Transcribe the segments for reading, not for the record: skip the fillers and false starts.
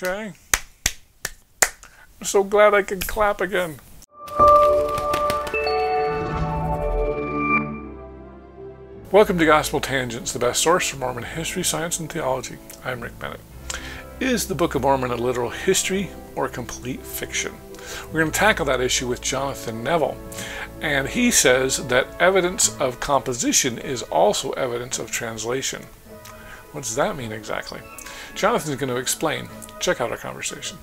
Okay. I'm so glad I can clap again. Welcome to Gospel Tangents, the best source for Mormon history, science, and theology. I'm Rick Bennett. Is the Book of Mormon a literal history or complete fiction? We're going to tackle that issue with Jonathan Neville. And he says that evidence of composition is also evidence of translation. What does that mean exactly? Jonathan's going to explain. Check out our conversation.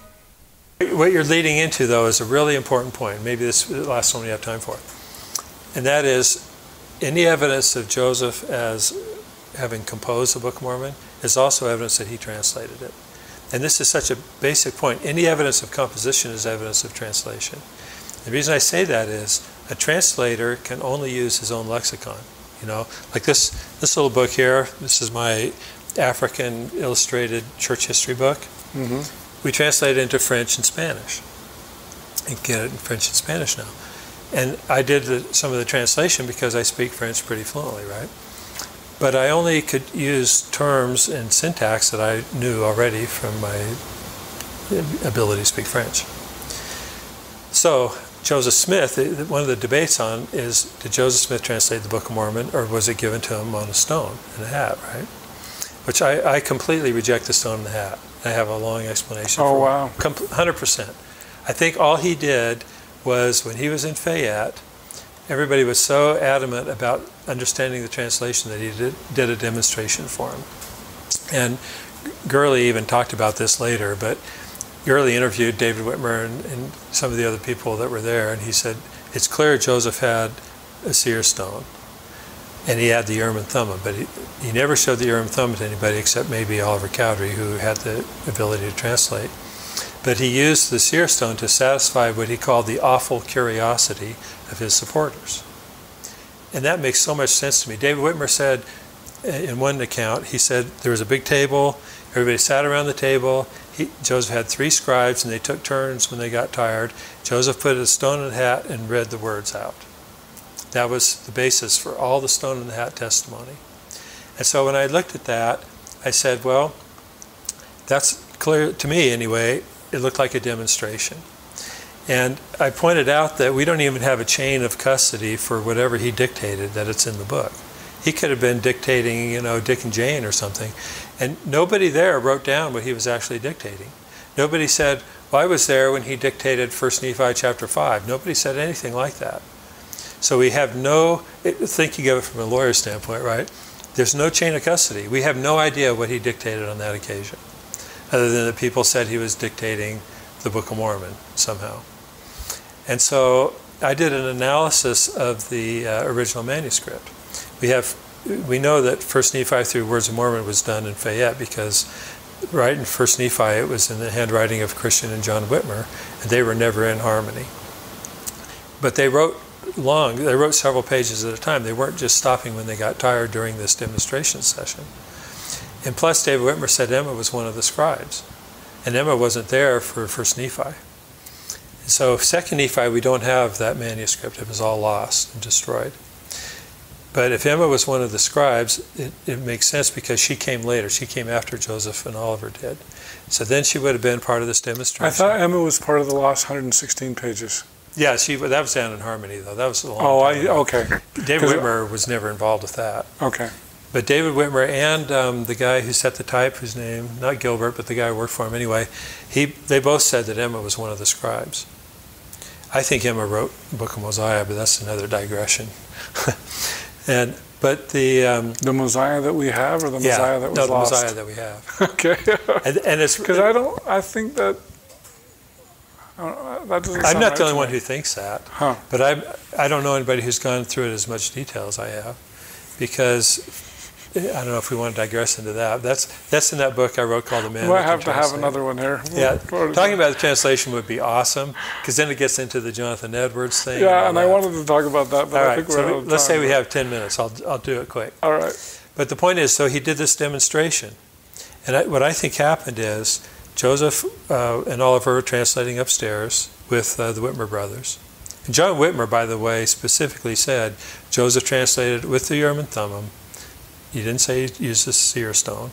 What you're leading into, though, is a really important point. Maybe this is the last one we have time for. And that is, any evidence of Joseph as having composed the Book of Mormon is also evidence that he translated it. And this is such a basic point. Any evidence of composition is evidence of translation. The reason I say that is a translator can only use his own lexicon. You know, like this little book here. This is my African illustrated church history book. Mm-hmm. We translate it into French and Spanish. And get it in French and Spanish now. And I did some of the translation because I speak French pretty fluently, right? But I only could use terms and syntax that I knew already from my ability to speak French. So Joseph Smith, one of the debates on is, did Joseph Smith translate the Book of Mormon, or was it given to him on a stone in a hat, right? Which I completely reject the stone in the hat. I have a long explanation for wow. 100%. I think all he did was, when he was in Fayette, everybody was so adamant about understanding the translation that he did a demonstration for him. And Gurley even talked about this later, but Gurley interviewed David Whitmer and some of the other people that were there, and he said, it's clear Joseph had a seer stone, and he had the Urim and Thummim, but he never showed the Urim and Thummim to anybody except maybe Oliver Cowdery, who had the ability to translate. But he used the seer stone to satisfy what he called the awful curiosity of his supporters. And that makes so much sense to me. David Whitmer said, in one account, he said there was a big table, everybody sat around the table, Joseph had 3 scribes, and they took turns when they got tired. Joseph put a stone in the hat and read the words out. That was the basis for all the stone in the hat testimony. And so when I looked at that, I said, well, that's clear to me anyway. It looked like a demonstration. And I pointed out that we don't even have a chain of custody for whatever he dictated, that it's in the book. He could have been dictating, you know, Dick and Jane or something. And nobody there wrote down what he was actually dictating. Nobody said, well, I was there when he dictated 1 Nephi chapter 5. Nobody said anything like that. So we have no, thinking of it from a lawyer's standpoint, right? There's no chain of custody. We have no idea what he dictated on that occasion, other than that people said he was dictating the Book of Mormon somehow. And so I did an analysis of the original manuscript. We know that 1 Nephi through Words of Mormon was done in Fayette because right in 1 Nephi it was in the handwriting of Christian and John Whitmer, and they were never in harmony. But they wrote several pages at a time. They weren't just stopping when they got tired during this demonstration session. And plus, David Whitmer said Emma was one of the scribes. And Emma wasn't there for 1 Nephi. So 2 Nephi, we don't have that manuscript. It was all lost and destroyed. But if Emma was one of the scribes, it makes sense because she came later. She came after Joseph and Oliver did. So then she would have been part of this demonstration. I thought Emma was part of the lost 116 pages. Yeah, that was down in Harmony, though. That was a long time ago. Okay. David Whitmer was never involved with that. Okay. But David Whitmer and the guy who set the type, whose name, not Gilbert, but the guy who worked for him anyway, they both said that Emma was one of the scribes. I think Emma wrote the Book of Mosiah, but that's another digression. But the Mosiah that we have, or the Mosiah that was lost? The Mosiah that we have. Okay. and it's because I think that. That doesn't I'm sound not right the only to one me. who thinks that. Huh. But I don't know anybody who's gone through it as much detail as I have, because I don't know if we want to digress into that. That's in that book I wrote called The Man. We'll have to have another one here. Yeah, talking about the translation would be awesome, because then it gets into the Jonathan Edwards thing. Yeah, and I wanted to talk about that, but all I right, think we're out of time. let's say we have 10 minutes. I'll do it quick. All right. But the point is, so he did this demonstration. And what I think happened is Joseph and Oliver were translating upstairs with the Whitmer brothers. And John Whitmer, by the way, specifically said Joseph translated with the Urim and Thummim. He didn't say he used the seer stone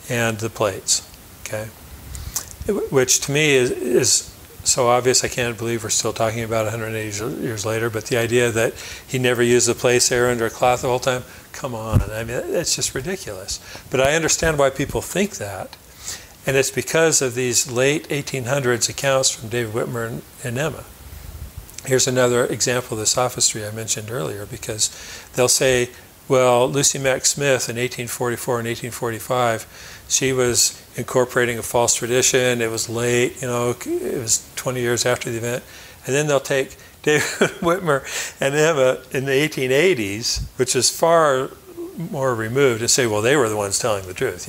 and the plates. Okay. which to me is so obvious I can't believe we're still talking about 180 years later, but the idea that he never used the plates, they were under a cloth the whole time, come on, I mean, it's just ridiculous. But I understand why people think that, and it's because of these late 1800s accounts from David Whitmer and Emma. Here's another example of the sophistry I mentioned earlier, because they'll say, well, Lucy Mack Smith in 1844 and 1845, she was incorporating a false tradition. It was late, it was 20 years after the event. And then they'll take David Whitmer and Emma in the 1880s, which is far more removed, and say, well, they were the ones telling the truth.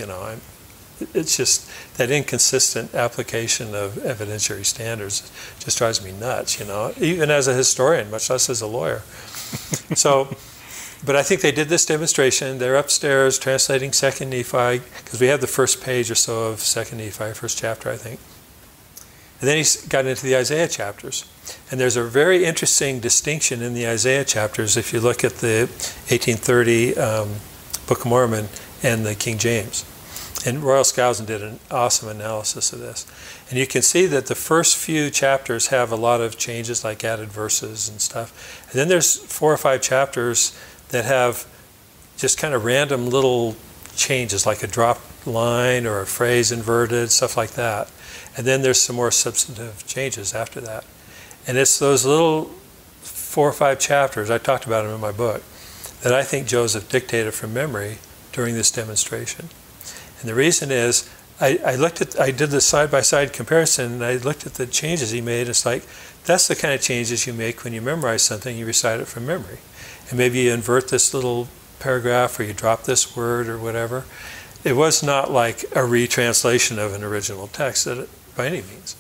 It's just that inconsistent application of evidentiary standards just drives me nuts, even as a historian, much less as a lawyer. So, but I think they did this demonstration. They're upstairs translating 2nd Nephi, because we have the first page or so of 2nd Nephi, first chapter, I think. And then he got into the Isaiah chapters. And there's a very interesting distinction in the Isaiah chapters if you look at the 1830 Book of Mormon and the King James. And Royal Skousen did an awesome analysis of this. And you can see that the first few chapters have a lot of changes, like added verses and stuff. And then there's 4 or 5 chapters that have just kind of random little changes, like a dropped line or a phrase inverted, stuff like that. And then there's some more substantive changes after that. And it's those little 4 or 5 chapters, I talked about them in my book, that I think Joseph dictated from memory during this demonstration. And the reason is, I did the side-by-side comparison, and I looked at the changes he made. It's like, that's the kind of changes you make when you memorize something, you recite it from memory. And maybe you invert this little paragraph, or you drop this word, or whatever. It was not like a retranslation of an original text by any means.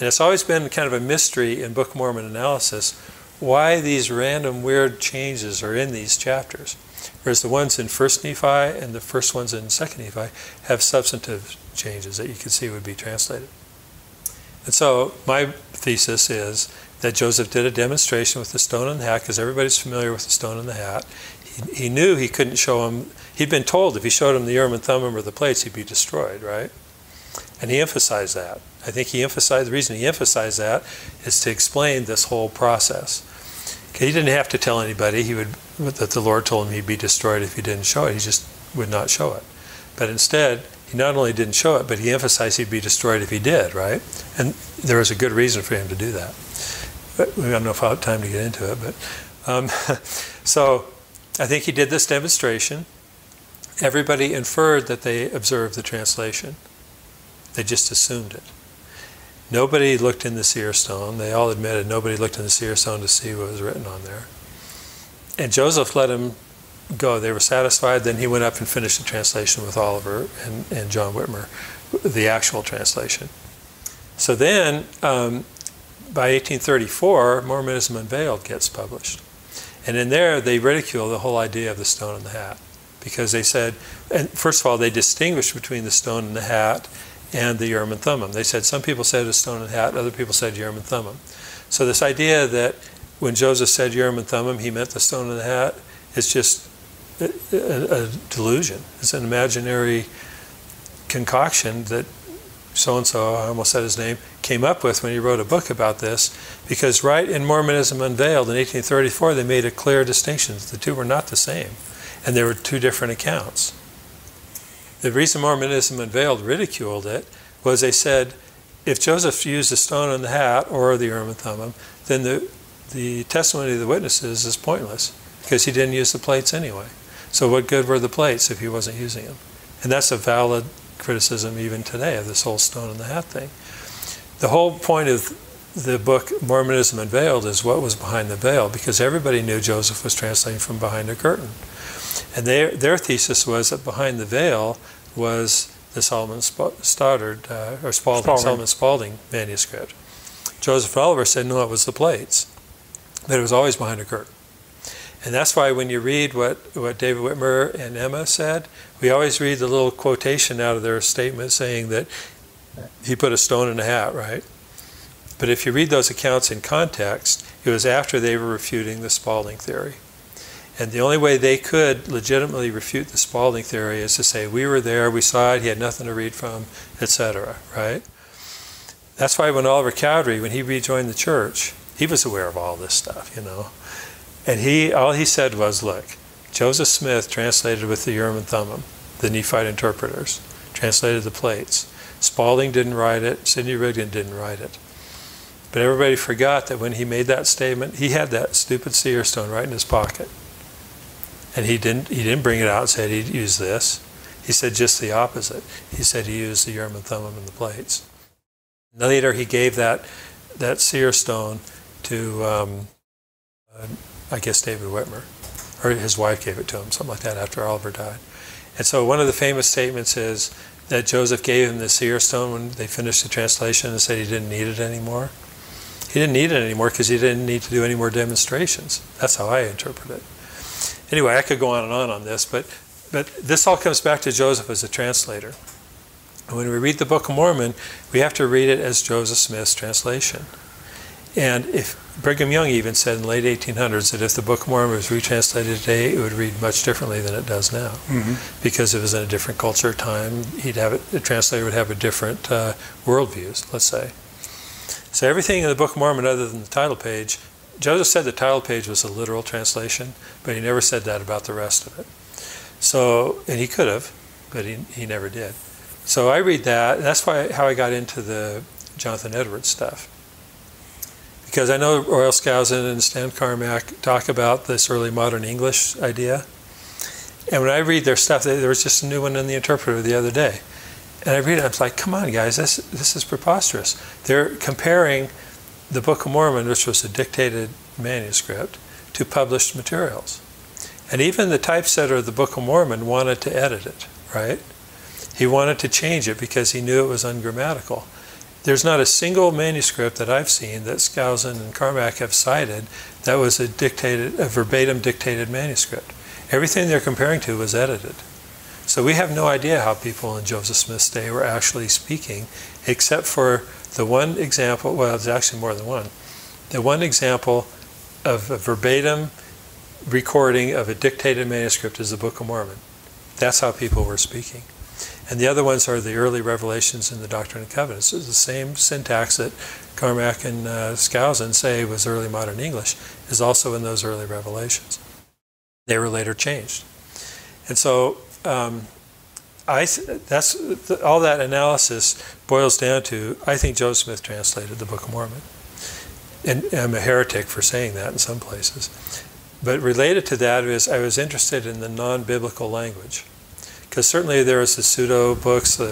And it's always been kind of a mystery in Book of Mormon analysis why these random weird changes are in these chapters. Whereas the ones in 1st Nephi and the first ones in 2nd Nephi have substantive changes that you can see would be translated. And so my thesis is that Joseph did a demonstration with the stone and the hat, because everybody's familiar with the stone and the hat. He knew he couldn't show him. He'd been told if he showed him the Urim and Thummim or the plates, he'd be destroyed, right? And he emphasized that. I think the reason he emphasized that is to explain this whole process. Okay, he didn't have to tell anybody that the Lord told him he'd be destroyed if he didn't show it. He just would not show it. But instead, he not only didn't show it, but he emphasized he'd be destroyed if he did, right? And there was a good reason for him to do that. But we don't know if I have time to get into it. But so I think he did this demonstration. Everybody inferred that they observed the translation. They just assumed it. Nobody looked in the seer stone. They all admitted nobody looked in the seer stone to see what was written on there. And Joseph let him go. They were satisfied. Then he went up and finished the translation with Oliver and John Whitmer, the actual translation. So then, by 1834, Mormonism Unveiled gets published. And in there, they ridicule the whole idea of the stone and the hat. Because they said, and first of all, they distinguished between the stone and the hat and the Urim and Thummim. They said some people said a stone and hat, other people said Urim and Thummim. So this idea that when Joseph said Urim and Thummim, he meant the stone and the hat, is just a delusion. It's an imaginary concoction that so-and-so, I almost said his name, came up with when he wrote a book about this, because right in Mormonism Unveiled in 1834, they made a clear distinction. The two were not the same, and there were 2 different accounts. The reason Mormonism Unveiled ridiculed it was they said, if Joseph used the stone and the hat or the Urim and Thummim, then the testimony of the witnesses is pointless, because he didn't use the plates anyway. So what good were the plates if he wasn't using them? And that's a valid criticism even today of this whole stone and the hat thing. The whole point of the book Mormonism Unveiled is what was behind the veil, because everybody knew Joseph was translating from behind a curtain. And their thesis was that behind the veil was the Solomon Spalding manuscript. Joseph and Oliver said, no, it was the plates. But it was always behind a curtain. And that's why when you read what David Whitmer and Emma said, we always read the little quotation out of their statement saying that he put a stone in a hat, right? But if you read those accounts in context, it was after they were refuting the Spalding theory. And the only way they could legitimately refute the Spalding theory is to say, we were there, we saw it, he had nothing to read from, etc., right? That's why when Oliver Cowdery, when he rejoined the church, he was aware of all this stuff, you know. And all he said was, look, Joseph Smith translated with the Urim and Thummim, the Nephite interpreters, translated the plates. Spalding didn't write it, Sidney Rigdon didn't write it. But everybody forgot that when he made that statement, he had that stupid seer stone right in his pocket. And he didn't bring it out and say he'd use this. He said just the opposite. He said he used the Urim and Thummim and the plates. Later he gave that seer stone to, I guess, David Whitmer. Or his wife gave it to him, something like that, after Oliver died. And so one of the famous statements is that Joseph gave him the seer stone when they finished the translation and said he didn't need it anymore. He didn't need it anymore because he didn't need to do any more demonstrations. That's how I interpret it. Anyway, I could go on and on this, but this all comes back to Joseph as a translator. And when we read the Book of Mormon, we have to read it as Joseph Smith's translation. And if Brigham Young even said in the late 1800s that if the Book of Mormon was retranslated today, it would read much differently than it does now. Mm-hmm. Because it was in a different culture, time, the translator would have a different worldviews, let's say. So everything in the Book of Mormon other than the title page, Joseph said the title page was a literal translation, but he never said that about the rest of it. So, and he could have, but he never did. So I read that, and that's how I got into the Jonathan Edwards stuff. Because I know Royal Skousen and Stan Carmack talk about this early modern English idea. And when I read their stuff, there was just a new one in the Interpreter the other day. And I read it, I'm like, come on, guys, this is preposterous. They're comparing the Book of Mormon, which was a dictated manuscript, to published materials. And even the typesetter of the Book of Mormon wanted to edit it, right? He wanted to change it because he knew it was ungrammatical. There's not a single manuscript that I've seen that Skousen and Carmack have cited that was a verbatim dictated manuscript. Everything they're comparing to was edited. So we have no idea how people in Joseph Smith's day were actually speaking, except for the one example, well, there's actually more than one, the one example of a verbatim recording of a dictated manuscript is the Book of Mormon. That's how people were speaking. And the other ones are the early revelations in the Doctrine and Covenants. It's the same syntax that Carmack and Skousen say was early modern English is also in those early revelations. They were later changed. And so all that analysis boils down to, I think Joseph Smith translated the Book of Mormon. And I'm a heretic for saying that in some places. But related to that is I was interested in the non-biblical language. Because certainly there was the pseudo books, the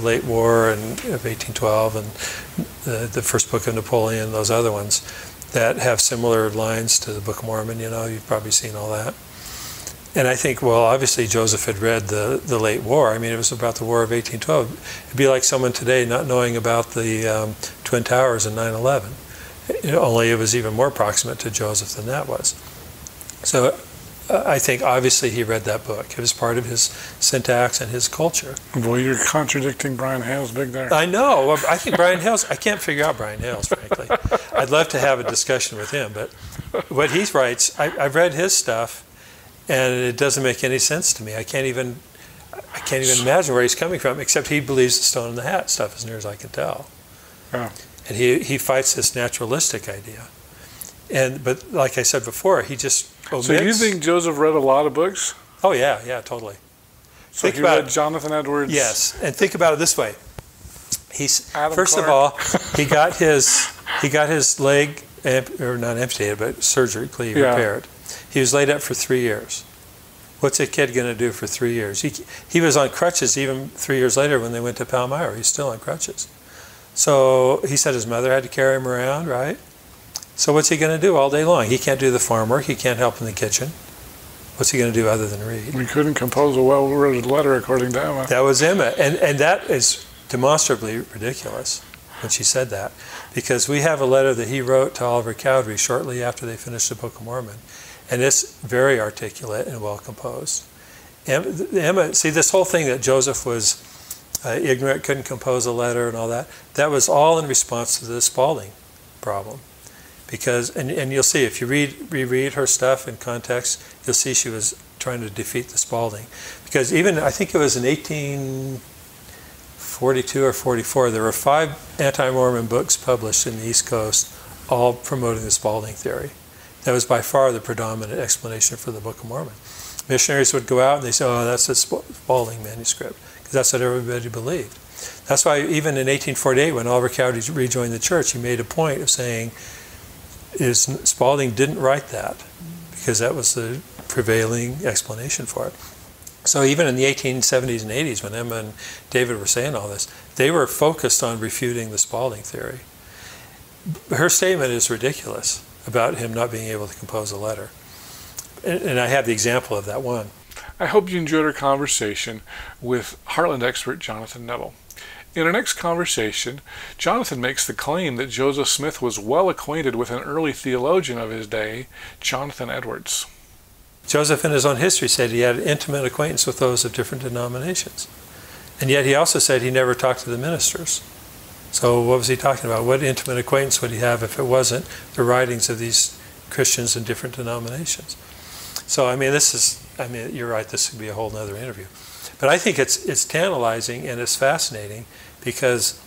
Late War of 1812 and the First Book of Napoleon, those other ones that have similar lines to the Book of Mormon. You know, you've probably seen all that. And I think, well, obviously Joseph had read the Late War. I mean, it was about the War of 1812. It'd be like someone today not knowing about the Twin Towers and 9/11. Only it was even more proximate to Joseph than that was. So I think obviously he read that book. It was part of his syntax and his culture. Boy, you're contradicting Brian Hales big there. I know. I think Brian Hales, I can't figure out Brian Hales, frankly. I'd love to have a discussion with him, but what he writes, I've read his stuff, and it doesn't make any sense to me. I can't even imagine where he's coming from, except he believes the stone in the hat stuff, as near as I can tell. Yeah. And he fights this naturalistic idea. But like I said before, he just omits. So you think Joseph read a lot of books? Oh yeah, totally. So he read Jonathan Edwards? Yes, and think about it this way. First of all, he got his leg, or not amputated, but surgically repaired. He was laid up for 3 years. What's a kid going to do for 3 years? He was on crutches even 3 years later when they went to Palmyra. He's still on crutches. So he said his mother had to carry him around, right? So what's he going to do all day long? He can't do the farm work. He can't help in the kitchen. What's he going to do other than read? He couldn't compose a well-written letter, according to Emma. That was Emma. And that is demonstrably ridiculous when she said that. Because we have a letter that he wrote to Oliver Cowdery shortly after they finished the Book of Mormon. And it's very articulate and well composed. Emma, see, this whole thing that Joseph was ignorant, couldn't compose a letter and all that, that was all in response to the Spalding problem. Because, and you'll see, if you reread her stuff in context, you'll see she was trying to defeat the Spalding. Because even, I think it was in 1840 42 or 44, there were 5 anti-Mormon books published in the East Coast, all promoting the Spalding theory. That was by far the predominant explanation for the Book of Mormon. Missionaries would go out and they say, oh, that's a Spalding manuscript, because that's what everybody believed. That's why even in 1848, when Oliver Cowdery rejoined the church, he made a point of saying Spalding didn't write that, because that was the prevailing explanation for it. So even in the 1870s and 80s, when Emma and David were saying all this, they were focused on refuting the Spalding theory. Her statement is ridiculous about him not being able to compose a letter. And I have the example of that one. I hope you enjoyed our conversation with Heartland expert Jonathan Neville. In our next conversation, Jonathan makes the claim that Joseph Smith was well acquainted with an early theologian of his day, Jonathan Edwards. Joseph in his own history said he had an intimate acquaintance with those of different denominations. And yet he also said he never talked to the ministers. So what was he talking about? What intimate acquaintance would he have if it wasn't the writings of these Christians in different denominations? So, I mean, you're right, this could be a whole other interview. But I think it's tantalizing and it's fascinating because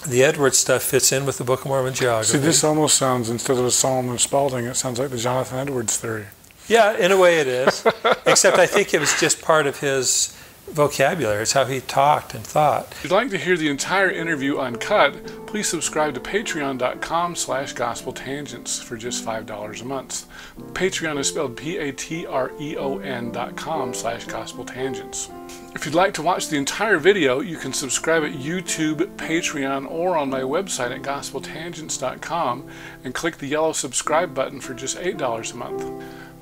the Edwards stuff fits in with the Book of Mormon geography. See, this almost sounds, instead of a Solomon Spalding, it sounds like the Jonathan Edwards theory. Yeah, in a way it is. Except I think it was just part of his vocabulary. It's how he talked and thought. If you'd like to hear the entire interview uncut, please subscribe to patreon.com/GospelTangents for just $5 a month. Patreon is spelled patreon.com/GospelTangents. If you'd like to watch the entire video, you can subscribe at YouTube, Patreon, or on my website at GospelTangents.com and click the yellow subscribe button for just $8 a month.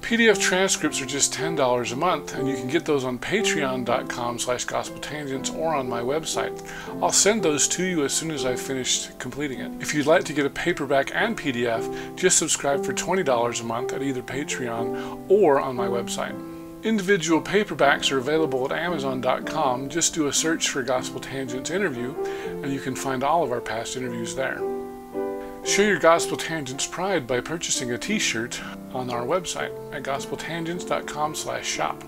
PDF transcripts are just $10 a month, and you can get those on patreon.com/GospelTangents or on my website. I'll send those to you as soon as I've finished completing it. If you'd like to get a paperback and PDF, just subscribe for $20 a month at either Patreon or on my website. Individual paperbacks are available at Amazon.com. Just do a search for Gospel Tangents interview, and you can find all of our past interviews there. Show your Gospel Tangents pride by purchasing a t-shirt on our website at gospeltangents.com/shop.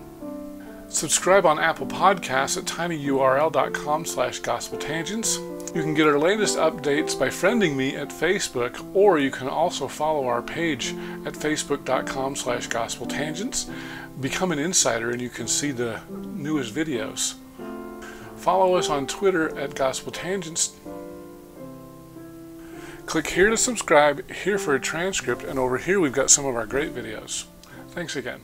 Subscribe on Apple Podcasts at tinyurl.com/gospeltangents. You can get our latest updates by friending me at Facebook, or you can also follow our page at facebook.com/gospeltangents. Become an insider and you can see the newest videos. Follow us on Twitter at GospelTangents. Click here to subscribe, here for a transcript, and over here we've got some of our great videos. Thanks again.